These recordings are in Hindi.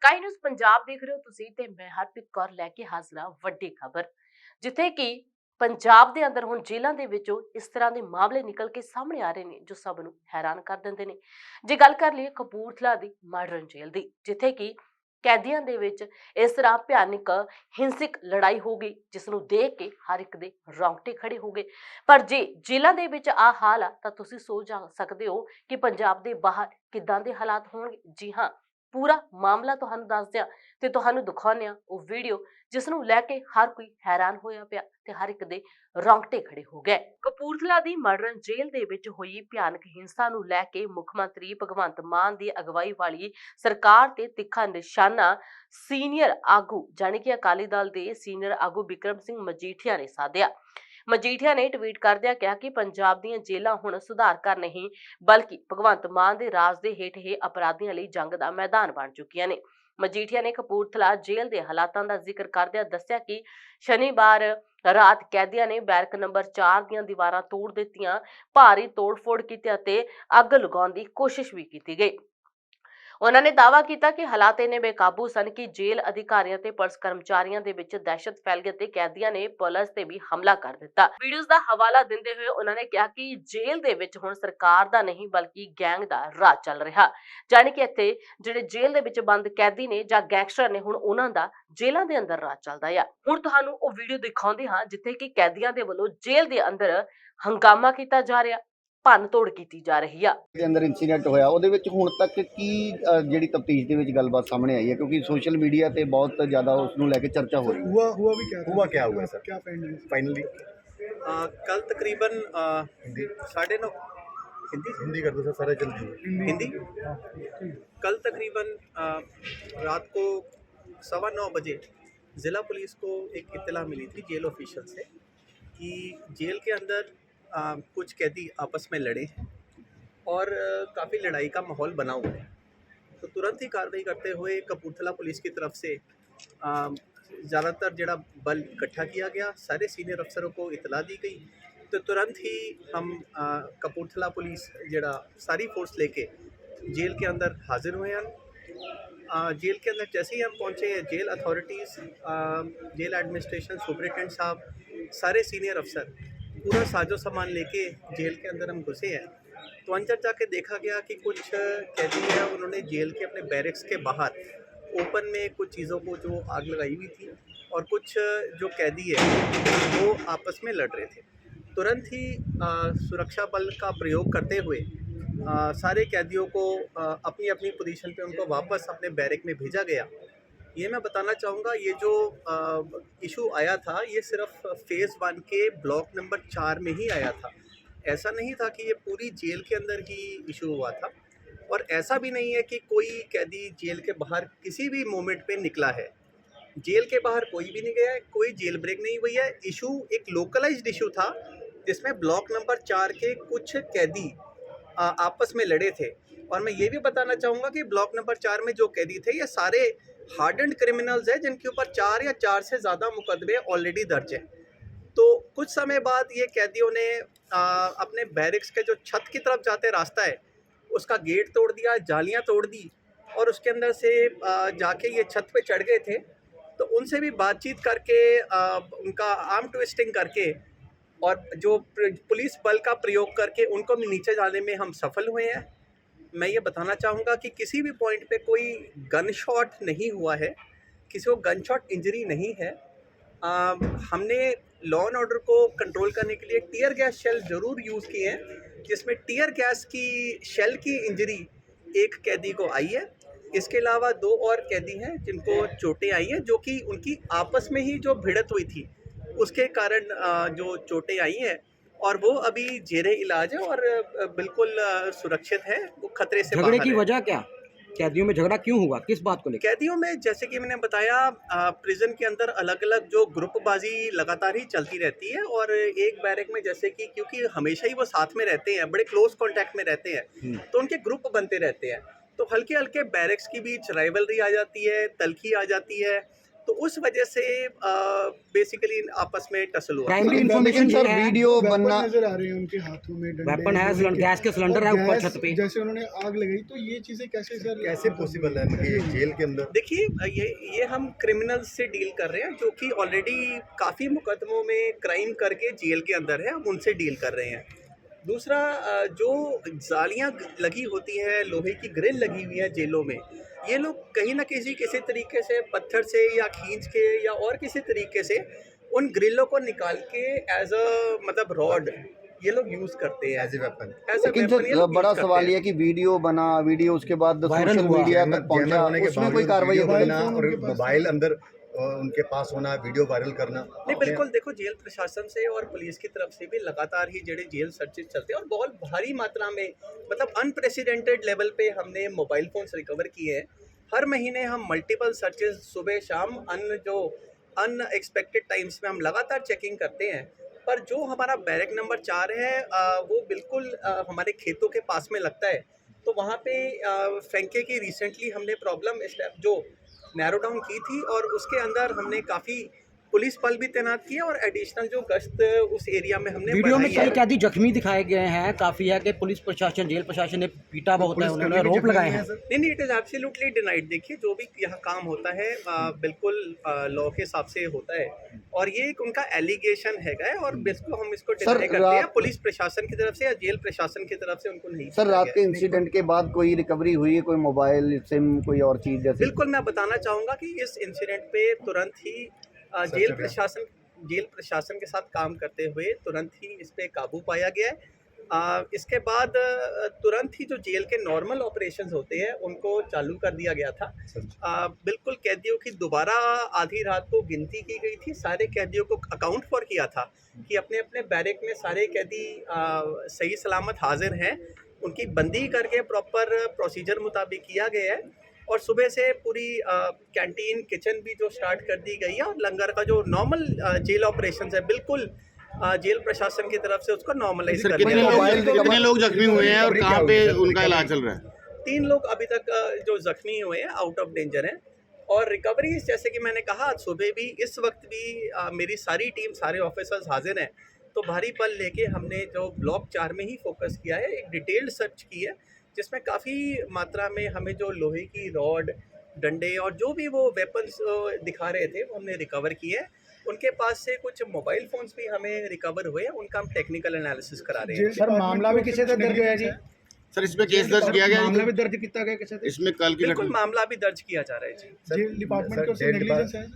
ਸਕਾਈ ਨਿਊਜ਼ ਪੰਜਾਬ ਦੇਖ ਰਹੇ ਹੋ ਤੁਸੀਂ ਤੇ ਮੈਂ ਹਰਪ੍ਰੀਤ ਕੌਰ ਲੈ ਕੇ ਹਾਜ਼ਰ ਹਾਂ ਵੱਡੀ ਖਬਰ ਜਿੱਥੇ ਕਿ ਪੰਜਾਬ ਦੇ ਅੰਦਰ ਹੁਣ ਜੇਲ੍ਹਾਂ ਦੇ ਵਿੱਚੋਂ ਇਸ ਤਰ੍ਹਾਂ ਦੇ ਮਾਮਲੇ ਨਿਕਲ ਕੇ ਸਾਹਮਣੇ ਆ ਰਹੇ ਨੇ ਜੋ ਸਭ ਨੂੰ ਹੈਰਾਨ ਕਰ ਦਿੰਦੇ ਨੇ। ਜੇ ਗੱਲ ਕਰ ਲਈਏ ਕਪੂਰਥਲਾ ਦੀ ਮਾਡਰਨ ਜੇਲ੍ਹ ਦੀ, ਜਿੱਥੇ ਕਿ ਕੈਦੀਆਂ ਦੇ ਵਿੱਚ ਇਸ ਤਰ੍ਹਾਂ ਭਿਆਨਕ ਹਿੰਸਕ ਲੜਾਈ ਹੋ ਗਈ ਜਿਸ ਨੂੰ ਦੇਖ ਕੇ ਹਰ ਇੱਕ ਦੇ ਰੌਂਗਟੇ ਖੜੇ ਹੋ ਗਏ। ਪਰ ਜੇ ਜੇਲ੍ਹਾਂ ਦੇ ਵਿੱਚ ਆ ਹਾਲ ਆ ਤਾਂ ਤੁਸੀਂ ਸੋਚ ਜਾ ਸਕਦੇ ਹੋ ਕਿ ਪੰਜਾਬ ਦੇ ਬਾਹਰ ਕਿੱਦਾਂ ਦੇ ਹਾਲਾਤ ਹੋਣਗੇ। ਜੀ ਹਾਂ, ਪੂਰਾ ਮਾਮਲਾ ਤੁਹਾਨੂੰ ਦੱਸਦੇ ਆ ਤੇ ਤੁਹਾਨੂੰ ਦਿਖਾਉਂਦੇ ਆ ਉਹ ਵੀਡੀਓ ਜਿਸ ਨੂੰ ਲੈ ਕੇ ਹਰ ਕੋਈ ਹੈਰਾਨ ਹੋਇਆ ਪਿਆ ਤੇ ਹਰ ਇੱਕ ਦੇ ਰੌਂਗਟੇ ਖੜੇ ਹੋ ਗਏ। ਕਪੂਰਥਲਾ ਦੀ ਮਾਡਰਨ ਜੇਲ੍ਹ ਦੇ ਵਿੱਚ ਹੋਈ ਭਿਆਨਕ ਹਿੰਸਾ ਨੂੰ ਲੈ ਕੇ ਮੁੱਖ ਮੰਤਰੀ ਭਗਵੰਤ ਮਾਨ ਦੀ ਅਗਵਾਈ ਵਾਲੀ ਸਰਕਾਰ ਤੇ ਤਿੱਖਾ ਨਿਸ਼ਾਨਾ ਸੀਨੀਅਰ ਆਗੂ ਜਾਣੀ ਕਿ ਅਕਾਲੀ ਦਲ ਦੇ ਸੀਨੀਅਰ ਆਗੂ ਬਿਕਰਮ ਸਿੰਘ ਮਜੀਠੀਆ ਨੇ ਸਾਧਿਆ। ਮਜੀਠੀਆ ਨੇ ਟਵੀਟ ਕਰਦਿਆਂ ਕਿਹਾ ਕਿ ਪੰਜਾਬ ਦੀਆਂ ਜੇਲ੍ਹਾਂ ਹੁਣ ਸੁਧਾਰ ਕਰ ਨਹੀਂ ਬਲਕਿ ਭਗਵੰਤ ਮਾਨ ਦੇ ਰਾਜ ਦੇ ਹੇਠ ਇਹ ਅਪਰਾਧੀਆਂ ਲਈ ਜੰਗ ਦਾ ਮੈਦਾਨ ਬਣ ਚੁੱਕੀਆਂ ਨੇ। ਮਜੀਠੀਆ ਨੇ ਕਪੂਰਥਲਾ ਜੇਲ੍ਹ ਦੇ ਹਾਲਾਤਾਂ ਦਾ ਜ਼ਿਕਰ ਕਰਦਿਆਂ ਦੱਸਿਆ ਕਿ ਸ਼ਨੀਵਾਰ ਰਾਤ ਕੈਦੀਆਂ ਨੇ ਬੈਰਕ ਨੰਬਰ 4 ਦੀਆਂ ਦੀਵਾਰਾਂ ਤੋੜ ਦਿੱਤੀਆਂ, ਭਾਰੀ ਤੋੜ-ਫੋੜ ਕੀਤੀ ਅਤੇ ਅੱਗ ਲਗਾਉਣ ਦੀ ਕੋਸ਼ਿਸ਼ ਵੀ ਕੀਤੀ ਗਈ। ਉਹਨਾਂ ਨੇ ਦਾਅਵਾ ਕੀਤਾ ਕਿ ਹਾਲਾਤ ਇੰਨੇ ਬੇਕਾਬੂ ਸਨ ਕਿ ਜੇਲ੍ਹ ਅਧਿਕਾਰੀਆਂ ਤੇ ਪੁਲਿਸ ਕਰਮਚਾਰੀਆਂ ਦੇ ਵਿੱਚ ਦਹਿਸ਼ਤ ਫੈਲ ਗਈ ਤੇ ਕੈਦੀਆਂ ਨੇ ਪੁਲਿਸ ਤੇ ਵੀ ਹਮਲਾ ਕਰ ਦਿੱਤਾ। ਵੀਡੀਓਜ਼ ਦਾ ਹਵਾਲਾ ਦਿੰਦੇ ਹੋਏ ਉਹਨਾਂ ਨੇ ਕਿਹਾ ਕਿ ਜੇਲ੍ਹ ਦੇ ਵਿੱਚ ਹੁਣ ਸਰਕਾਰ ਦਾ ਨਹੀਂ ਬਲਕਿ ਗੈਂਗ ਦਾ ਰਾਜ ਚੱਲ ਰਿਹਾ, ਜਾਣੀ ਕਿ ਇੱਥੇ ਜਿਹੜੇ ਜੇਲ੍ਹ ਦੇ ਵਿੱਚ ਬੰਦ ਕੈਦੀ ਨੇ ਜਾਂ ਗੈਂਗਸਟਰ ਨੇ ਹੁਣ ਉਹਨਾਂ ਦਾ ਜੇਲ੍ਹਾਂ ਦੇ ਅੰਦਰ ਰਾਜ ਚੱਲਦਾ ਆ। ਹੁਣ ਤੁਹਾਨੂੰ ਉਹ ਵੀਡੀਓ ਦਿਖਾਉਂਦੇ ਹਾਂ ਜਿੱਥੇ ਕਿ ਕੈਦੀਆਂ ਦੇ ਵੱਲੋਂ ਜੇਲ੍ਹ ਦੇ ਅੰਦਰ ਹੰਗਾਮਾ ਕੀਤਾ ਜਾ ਰਿਹਾ, ਭੰਨ ਤੋੜ ਕੀਤੀ ਜਾ ਰਹੀ ਆ। ਦੇ ਅੰਦਰ ਇਨਸੀਡੈਂਟ ਹੋਇਆ ਉਹਦੇ ਵਿੱਚ ਹੁਣ ਤੱਕ ਕੀ ਜਿਹੜੀ ਤਫਤੀਸ਼ ਦੇ ਵਿੱਚ ਗੱਲਬਾਤ ਸਾਹਮਣੇ आई है क्योंकि सोशल मीडिया पे बहुत ज़्यादा उसनू लेके चर्चा हो रही है। हुआ भी क्या था? हुआ क्या हुआ सर? क्या फाइनली कल तकरीबन हिंदी 9:30 हिंदी कर दो सर, सारे जल्दी हिंदी कल तकरीबन रात को 9:15 बजे ज़िला पुलिस को एक इत्तला मिली थी जेल ऑफिशियल से कि जेल के अंदर कुछ कैदी आपस में लड़े हैं और काफ़ी लड़ाई का माहौल बना हुआ है। तो तुरंत ही कार्रवाई करते हुए कपूरथला पुलिस की तरफ से ज़्यादातर जड़ा बल इकट्ठा किया गया, सारे सीनियर अफसरों को इतला दी गई। तो तुरंत ही हम कपूरथला पुलिस जड़ा सारी फोर्स लेके जेल के अंदर हाजिर हुए हैं। जेल के अंदर जैसे ही हम पहुँचे, jail authorities, jail administration, superintendent साहब, सारे सीनियर अफसर पूरा साजो सामान लेके जेल के अंदर हम घुसे हैं। तो अंदर जाके देखा गया कि कुछ कैदी हैं उन्होंने जेल के अपने बैरक्स के बाहर ओपन में कुछ चीज़ों को जो आग लगाई हुई थी और कुछ जो कैदी है वो आपस में लड़ रहे थे। तुरंत ही सुरक्षा बल का प्रयोग करते हुए सारे कैदियों को अपनी अपनी पोजीशन पे उनको वापस अपने बैरक में भेजा गया। ये मैं बताना चाहूँगा, ये जो इशू आया था ये सिर्फ फ़ेज़ 1 के ब्लॉक नंबर 4 में ही आया था। ऐसा नहीं था कि ये पूरी जेल के अंदर ही इशू हुआ था और ऐसा भी नहीं है कि कोई कैदी जेल के बाहर किसी भी मोमेंट पे निकला है। जेल के बाहर कोई भी नहीं गया है, कोई जेल ब्रेक नहीं हुई है। इशू एक लोकलाइज्ड इशू था जिसमें ब्लॉक नंबर 4 के कुछ कैदी आपस में लड़े थे। और मैं ये भी बताना चाहूँगा कि ब्लॉक नंबर 4 में जो कैदी थे ये सारे हार्डन्ड क्रिमिनल्स हैं जिनके ऊपर 4 या 4 से ज़्यादा मुकदमे ऑलरेडी दर्ज हैं। तो कुछ समय बाद ये कैदियों ने अपने बैरिक्स के जो छत की तरफ जाते रास्ता है उसका गेट तोड़ दिया, जालियाँ तोड़ दी और उसके अंदर से जाके ये छत पे चढ़ गए थे। तो उनसे भी बातचीत करके उनका आर्म ट्विस्टिंग करके और जो पुलिस बल का प्रयोग करके उनको भी नीचे जाने में हम सफल हुए हैं। मैं ये बताना चाहूँगा कि किसी भी पॉइंट पे कोई गन शॉट नहीं हुआ है, किसी को गन शॉट इंजरी नहीं है। हमने लॉ एंड ऑर्डर को कंट्रोल करने के लिए टीयर गैस शेल ज़रूर यूज़ किए हैं जिसमें टीयर गैस की शेल की इंजरी एक कैदी को आई है। इसके अलावा 2 और कैदी हैं जिनको चोटें आई हैं जो कि उनकी आपस में ही जो भिड़त हुई थी उसके कारण जो चोटें आई हैं और वो अभी जेरे इलाज है और बिल्कुल सुरक्षित है, वो खतरे से झगड़े बाहर की है। वजह क्या? कैदियों में झगड़ा क्यों हुआ, किस बात को लेकर? कैदियों में जैसे कि मैंने बताया प्रिजन के अंदर अलग अलग जो ग्रुपबाजी लगातार ही चलती रहती है और एक बैरक में जैसे कि क्योंकि हमेशा ही वो साथ में रहते हैं, बड़े क्लोज कांटेक्ट में रहते हैं तो उनके ग्रुप बनते रहते हैं। तो हल्के हल्के बैरक्स की बीच राइवलरी आ जाती है, तलखी आ जाती है तो उस वजह से बेसिकली आपस में टसल हुआ। प्राइमरी लेकिन इन्फॉर्मेशन सर वीडियो बनना नजर आ रहे हैं उनके हाथों में, डंडे, वेपन है, लोहे के। गैस के सिलेंडर है और ऊपर गैस छत पे। जैसे उन्होंने आग लगाई, तो ये चीजें कैसे सर कैसे पॉसिबल है कि जेल के अंदर? देखिए ये हम क्रिमिनल्स से डील कर रहे हैं जो कि ऑलरेडी काफ़ी मुकदमों में क्राइम करके जेल के अंदर है, हम उनसे डील कर रहे हैं। दूसरा जो जालियां लगी होती हैं, लोहे की ग्रिल लगी हुई है जेलों में, ये लोग कहीं ना किसी तरीके से पत्थर से या खींच के या और किसी तरीके से उन ग्रिलों को निकाल के एज अ मतलब रॉड ये लोग यूज़ करते हैं एज ए वेपन। लेकिन सर बड़ा सवाल ये है कि वीडियो बना, वीडियो उसके बाद वायरल सोशल हुआ। मीडिया तक पहुंचा, होने के उसमें कोई बावजूद कार्रवाई वीडियो होगी? बनना और मोबाइल अंदर उनके पास होना, वीडियो वायरल करना। नहीं, बिल्कुल देखो, जेल प्रशासन से और पुलिस की तरफ से भी लगातार ही जेडे जेल सर्चेज चलते हैं और बहुत भारी मात्रा में मतलब अनप्रेसिडेंटेड लेवल पे हमने मोबाइल फ़ोन्स रिकवर किए हैं। हर महीने हम मल्टीपल सर्चेज सुबह शाम अनएक्सपेक्टेड टाइम्स में हम लगातार चेकिंग करते हैं। पर जो हमारा बैरक नंबर 4 है वो बिल्कुल हमारे खेतों के पास में लगता है। तो वहाँ पे फेंके की रिसेंटली हमने प्रॉब्लम जो नैरो डाउन की थी और उसके अंदर हमने काफ़ी पुलिस बल भी तैनात किया और एडिशनल जो गश्त उस एरिया में हमने वीडियो में बढ़ाई कई है। कैदी जख्मी दिखाए गए हैं, काफी है कि पुलिस प्रशासन, जेल प्रशासन ने पीटा बहुत है, उन्होंने रोप लगाए हैं। नहीं, इट इज़ एब्सोल्युटली डिनाइड। देखिए, जो भी यहाँ काम होता है बिल्कुल लॉ के हिसाब से होता है और ये एक उनका एलिगेशन हैगा है और बिल्कुल हम इसको डिनाई करते हैं। पुलिस प्रशासन की तरफ से या जेल प्रशासन की तरफ से उनको नहीं सर किया रात गया। के इंसिडेंट के बाद कोई रिकवरी हुई है, कोई मोबाइल, सिम, कोई और चीज जैसे? बिल्कुल, मैं बताना चाहूँगा कि इस इंसिडेंट पे तुरंत ही जेल प्रशासन के साथ काम करते हुए तुरंत ही इस पे काबू पाया गया है। इसके बाद तुरंत ही जो जेल के नॉर्मल ऑपरेशंस होते हैं उनको चालू कर दिया गया था। बिल्कुल कैदियों की दोबारा आधी रात को गिनती की गई थी, सारे कैदियों को अकाउंट फॉर किया था कि अपने अपने बैरक में सारे कैदी सही सलामत हाजिर हैं, उनकी बंदी करके प्रॉपर प्रोसीजर मुताबिक किया गया है और सुबह से पूरी कैंटीन किचन भी जो स्टार्ट कर दी गई है और लंगर का जो नॉर्मल जेल ऑपरेशंस है बिल्कुल जेल प्रशासन की तरफ से उसको नॉर्मलाइज कर दिया गया। कितने लोग जख्मी हुए हैं और कहाँ पे उनका इलाज चल रहा है? 3 लोग अभी तक जो जख्मी हुए हैं आउट ऑफ डेंजर हैं और रिकवरी जैसे कि मैंने कहा आज सुबह भी इस वक्त भी मेरी सारी टीम, सारे ऑफिसर्स हाजिर हैं। तो भारी बल लेके हमने जो ब्लॉक 4 में ही फोकस किया है, एक डिटेल्ड सर्च की है जिसमें काफ़ी मात्रा में हमें जो लोहे की रॉड, डंडे और जो भी वो वेपन्स दिखा रहे थे वो हमने रिकवर किए हैं। उनके पास से कुछ मोबाइल फ़ोन्स भी हमें रिकवर हुए हैं, उनका हम टेक्निकल एनालिसिस करा रहे हैं। सर मामला भी किसी से दर्ज है जी? सर इसमें केस दर्ज किया गया मामला है? भी दर्ज किया गया किसी से? इसमें कल की बिल्कुल घटना मामला भी दर्ज किया जा रहा है जी। जेल डिपार्टमेंट की नेग्लिजेंस है?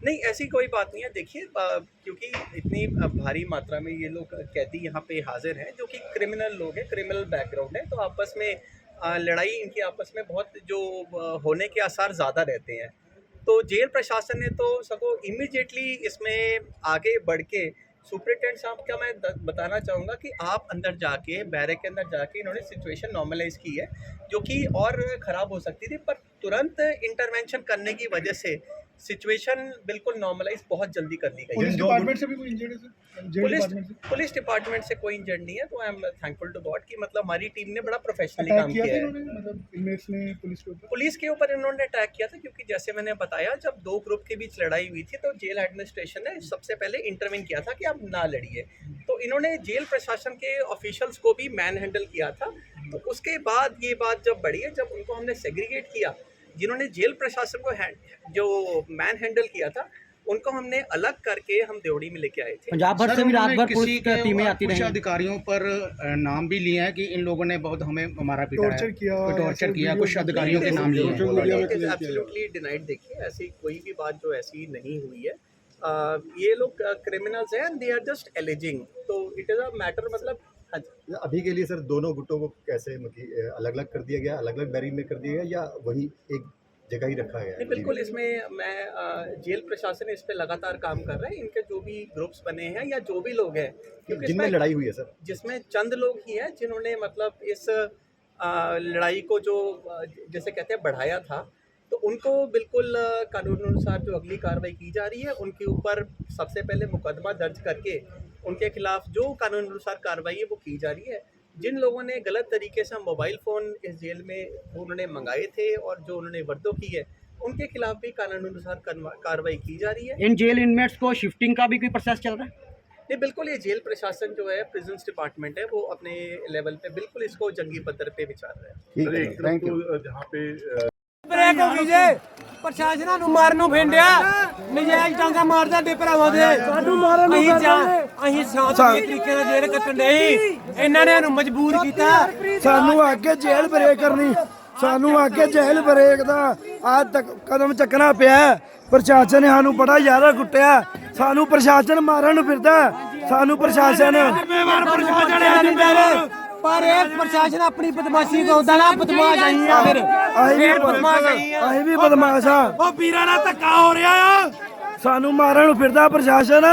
नहीं, ऐसी कोई बात नहीं है। देखिए क्योंकि इतनी भारी मात्रा में ये लोग कैदी यहाँ पे हाजिर हैं जो कि क्रिमिनल लोग हैं, क्रिमिनल बैकग्राउंड है, तो आपस में लड़ाई इनकी आपस में बहुत जो होने के आसार ज़्यादा रहते हैं। तो जेल प्रशासन ने तो सगों इमीडिएटली इसमें आगे बढ़ के सुपरिटेंडेंट साहब का मैं बताना चाहूँगा कि आप अंदर जाके बैरक के अंदर जाके इन्होंने सिचुएशन नॉर्मलाइज की है जो कि और ख़राब हो सकती थी, पर तुरंत इंटरवेंशन करने की वजह से सिचुएशन बिल्कुल नॉर्मलाइज बहुत जल्दी कर दी गई पुलिस है। डिपार्टमेंट से भी कोई इंजर्ड है सर? जेल डिपार्टमेंट से पुलिस डिपार्टमेंट से कोई इंजर्ड नहीं है, तो I am thankful to God कि मतलब हमारी टीम ने बड़ा प्रोफेशनली अटैक काम किया किया था है। इन्होंने, मतलब इनमेट्स ने पुलिस के ऊपर? पुलिस के ऊपर इन्होंने अटैक किया था क्योंकि जैसे मैंने बताया जब 2 ग्रुप के बीच लड़ाई हुई थी तो जेल एडमिनिस्ट्रेशन ने सबसे पहले इंटरवेन किया था कि आप ना लड़िए, तो इन्होंने जेल प्रशासन के ऑफिशियल्स को भी मैन हैंडल किया था। तो उसके बाद ये बात जब बढ़ी है, जब उनको हमने सेग्रीगेट किया, जिन्होंने जेल प्रशासन को जो मैन हैंडल किया था उनको हमने अलग करके हम देवड़ी में लेके आए थे। पंजाब भर से भी रात भर पुलिस की टीमें आती कुछ रही। अधिकारियों पर नाम भी लिए हैं कि इन लोगों ने बहुत हमें हमारा पीटा है, टॉर्चर किया, टॉर्चर किया, कुछ अधिकारियों के नाम लिए हैं। Absolutely denied. देखिए, ऐसी कोई भी बात जो ऐसी नहीं हुई है। ये लोग क्रिमिनल्स हैं, दे आर जस्ट एलिजिंग, तो इट इज़ अ मैटर मतलब। हाँ जी, अभी के लिए सर दोनों गुटों को कैसे मतलब अलग अलग कर दिया गया, अलग अलग बैरिंग में कर दिया गया या वही एक जगह ही रखा गया है? नहीं, बिल्कुल इसमें मैं जेल प्रशासन इस पे लगातार काम कर रहा है। इनके जो भी ग्रुप्स बने हैं या जो भी लोग हैं, क्योंकि जिनमें इसमें लड़ाई हुई है सर, जिसमें चंद लोग ही हैं जिन्होंने मतलब इस लड़ाई को जो जैसे कहते हैं बढ़ाया था, तो उनको बिल्कुल कानून अनुसार जो अगली कार्रवाई की जा रही है उनके ऊपर सबसे पहले मुकदमा दर्ज करके उनके खिलाफ जो कानून अनुसार कार्रवाई है वो की जा रही है। जिन लोगों ने गलत तरीके से मोबाइल फ़ोन इस जेल में उन्होंने मंगाए थे और जो उन्होंने वर्दो की है, उनके खिलाफ भी कानूनानुसार कार्रवाई की जा रही है। इन जेल इनमेट्स को शिफ्टिंग का भी कोई प्रोसेस चल रहा है? नहीं, बिल्कुल ये जेल प्रशासन जो है, प्रिजन्स डिपार्टमेंट है, वो अपने लेवल पे बिल्कुल इसको जंगी पद्धर पे विचार रहा है। ठीक है, थैंक यू। ਬ੍ਰੇਕ ਹੋ ਗਈ ਜੇ ਪ੍ਰਸ਼ਾਸਨਾਂ ਨੂੰ ਮਾਰਨ ਨੂੰ ਫੇਂਡਿਆ ਨਜਾਇਜ਼ ਡਾਂਗਾ ਮਾਰਦਾ ਦੇ ਭਰਾਵਾਂ ਦੇ ਸਾਨੂੰ ਮਾਰਨ ਨੂੰ ਅਸੀਂ ਸ਼ਾਂਤਮਈ ਤਰੀਕੇ ਨਾਲ ਜੇਲ੍ਹ ਕੱਟਣ ਨਹੀਂ ਇਹਨਾਂ ਨੇ ਸਾਨੂੰ ਮਜਬੂਰ ਕੀਤਾ ਸਾਨੂੰ ਅੱਗੇ ਜੇਲ੍ਹ ਬ੍ਰੇਕ ਕਰਨੀ ਸਾਨੂੰ ਅੱਗੇ ਜੇਲ੍ਹ ਬ੍ਰੇਕ ਦਾ ਅੱਜ ਤੱਕ ਕਦਮ ਚੱਕਣਾ ਪਿਆ ਪ੍ਰਸ਼ਾਸਨ ਨੇ ਸਾਨੂੰ ਬੜਾ ਜ਼ਿਆਦਾ ਕੁੱਟਿਆ ਸਾਨੂੰ ਪ੍ਰਸ਼ਾਸਨ ਮਾਰਨ ਨੂੰ ਫਿਰਦਾ ਸਾਨੂੰ ਪ੍ਰਸ਼ਾਸਨ ਪਰ ਇਹ ਪ੍ਰਸ਼ਾਸਨ ਆਪਣੀ ਬਦਮਾਸ਼ੀ ਕਰਦਾ ਨਾ ਬਦਮਾਸ਼ ਆਈ ਆ ਫਿਰ ਅਸੀਂ ਵੀ ਬਦਮਾਸ਼ ਆ ਉਹ ਵੀਰਾਂ ਨਾਲ ਧੱਕਾ ਹੋ ਰਿਹਾ ਆ ਸਾਨੂੰ ਮਾਰਨ ਨੂੰ ਫਿਰਦਾ ਪ੍ਰਸ਼ਾਸਨ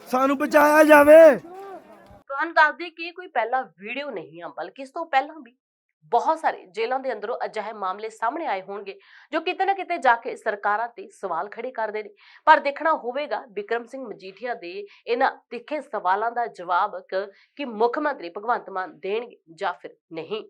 ਸਾਨੂੰ ਬਚਾਇਆ ਜਾਵੇ ਤੁਹਾਨੂੰ ਦੱਸ ਦਈਏ ਕਿ ਇਹ ਕੋਈ ਪਹਿਲਾ ਵੀਡੀਓ ਨਹੀਂ ਆ, ਬਲਕਿ ਇਸ ਤੋਂ ਪਹਿਲਾਂ ਵੀ ਬਹੁਤ ਸਾਰੇ ਜੇਲ੍ਹਾਂ ਦੇ ਅੰਦਰੋਂ ਅਜਿਹੇ ਮਾਮਲੇ ਸਾਹਮਣੇ ਆਏ ਹੋਣਗੇ ਜੋ ਕਿਤੇ ਨਾ ਕਿਤੇ ਜਾ ਕੇ ਸਰਕਾਰਾਂ ਤੇ ਸਵਾਲ ਖੜੇ ਕਰਦੇ ਨੇ। ਪਰ ਦੇਖਣਾ ਹੋਵੇਗਾ ਬਿਕਰਮ ਸਿੰਘ ਮਜੀਠੀਆ ਦੇ ਇਹਨਾਂ ਤਿੱਖੇ ਸਵਾਲਾਂ ਦਾ ਜਵਾਬ ਕਿ ਮੁੱਖ ਮੰਤਰੀ ਭਗਵੰਤ ਮਾਨ ਦੇਣਗੇ ਜਾਂ ਫਿਰ ਨਹੀਂ।